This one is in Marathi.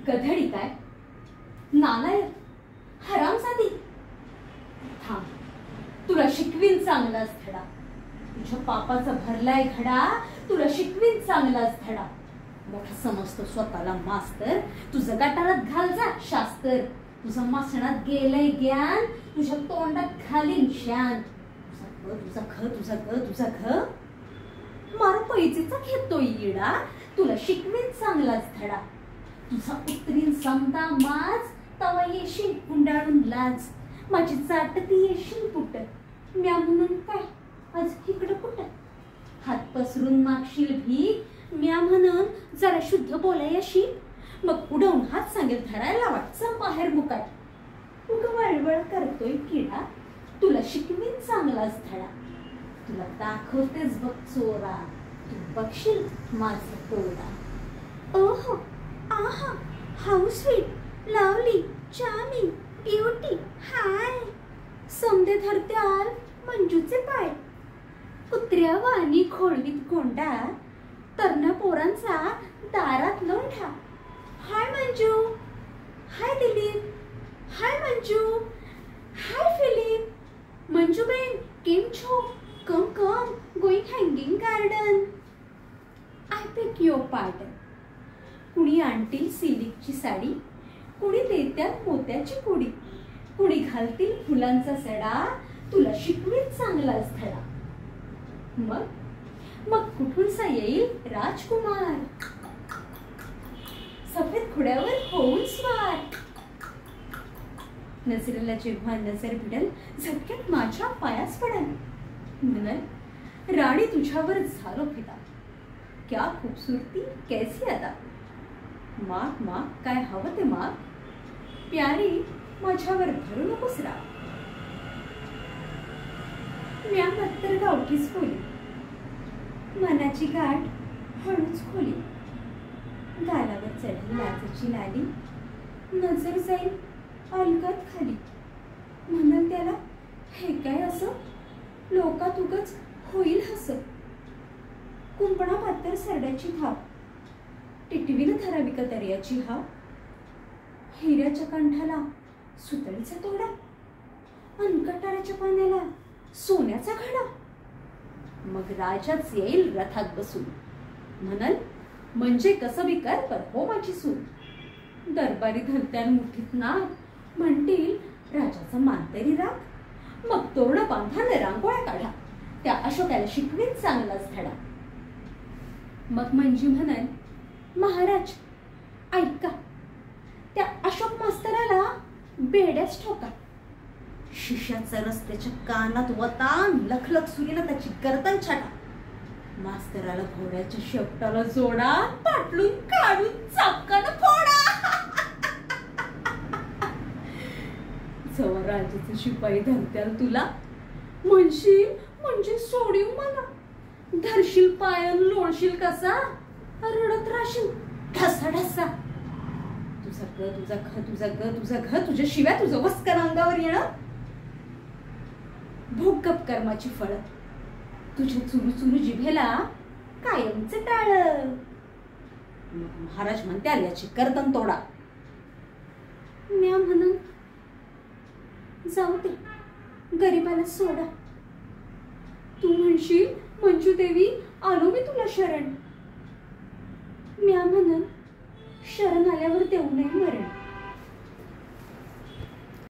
गधडी काय, नालायक, हरामजादी. थांब, तुला शिकवीन चांगलाच धडा. तुझ्या पापाचा भरलाय घडा, तुला शिकवीन चांगलाच धडा. मोठा समजतो स्वतःला मास्तर, तुझं गटारात घाल जा शास्त्र. तुझं मासणात गेलंय ज्ञान, तुझ्या तोंडात घालीन शान. तुझा घ तुझा ग तुझा घ मार पैजेचा घेतोय येडा. तुला शिकवीन चांगलाच धडा. तुझा उतरीन समता माज, तवा येशील गुंडाळून लाज. माझी चाटती येशील पुट, म्या म्हणून काय आज इकडं कुठं. हात पसरून मागशील भीक, म्या म्हणून जरा शुद्ध बोलायशी. मग उडवून हात सांगेल धरायला वाटचं बाहेर मुकाय. उग वळवळ करतोय किडा, तुला शिकवीन चांगलाच धडा. तुला दाखवतेच बघ चोरा, तू बघशील माझं तोडा. ओहो आहा, how sweet, lovely, charming, beauty, hi. समदे धरत्याल मंजूचे पाय. कुत्र्या वाणी खोळवीत गोंडा, तरणा पोरांचा दारात लोंढा. Hi Manju, hi Dilip, hi Manju, hi Philip. Manjuben केम छो, come come, going hanging garden. I beg your pardon. कुणी आणतील सिल्कची साडी, कुणी देत्यात मोत्याची कुडी, कुणी घालतील फुलांचा सडा. तुला शिकवीन चांगलाच धडा. मग कुठूनसा येईल राजकुमार, सफेद घोड्यावर होऊन स्वार. नजरेला जेव्हा नजर भिडल, झटक्यात माझ्या पायास पडल. म्हणल राणी तुझ्यावर झालो फिदा, क्या खूबसूरती कैसी अदा. माग माग काय हवं ते माग, प्यारी माझ्यावर धरू नकोस राग. म्या मात्र गावठीच बोली, मनाची गाठ हळूच खोली. गालावर चढली लाजेची लाली, नजर जाईल अलगद खाली. म्हणाल त्याला हे काय असं, लोकात उगाच होईल हस. कुंपणा पातर सरड्याची धाव, टिटवीन ठराविक दर्याची हाव. हिऱ्याच्या कंठाला सुतळीचा तोडा, अनकटाराच्या पाण्याला सोन्याचा घडा. मग राजाच येईल रथात बसून, म्हणल म्हणजे कसं बी कर पर हो माझी सून. दरबारी धरत्यान मुठीत नाग, म्हणतील राजाचा मानतरी राग. मग तोरण बांधा न रांगोळ्या काढा, त्या अशोकाला शिकवीन चांगलाच धडा. मग मंजी म्हणाल महाराज ऐका, त्या अशोक मास्तराला बेड्याच ठोका. शिष्याचा रस्त्याच्या कानात वता, लखलख सुरीनं त्याची गर्दन छाटा. मास्तराला घोड्याच्या शेपटाला जोडा, पाटलून काढून चापकानं फोडा. जवळ राजाचे शिपाई धरत्याल तुला, म्हणशील म्हणजे सोडीव मला. धरशील पायन लोळशील कसा, रडत राहशील ढसा ढसा. तुझा ग तुझा ख तुझा ग तुझा घ, तुझ्या शिव्या तुझं वस्कर अंगावर येणं. भोग गप कर्माची फळ, तुझ्या चुरू चुरू जिभेला कायमचे टाळ. महाराज म्हणत्याल याची गर्दन तोडा. म्या म्हणून जाऊ दे गरीबाला सोडा. तू म्हणशील मंजू देवी आलो मी तुला शरण. म्या म्हणून शरण आल्यावर देऊ नये मरण.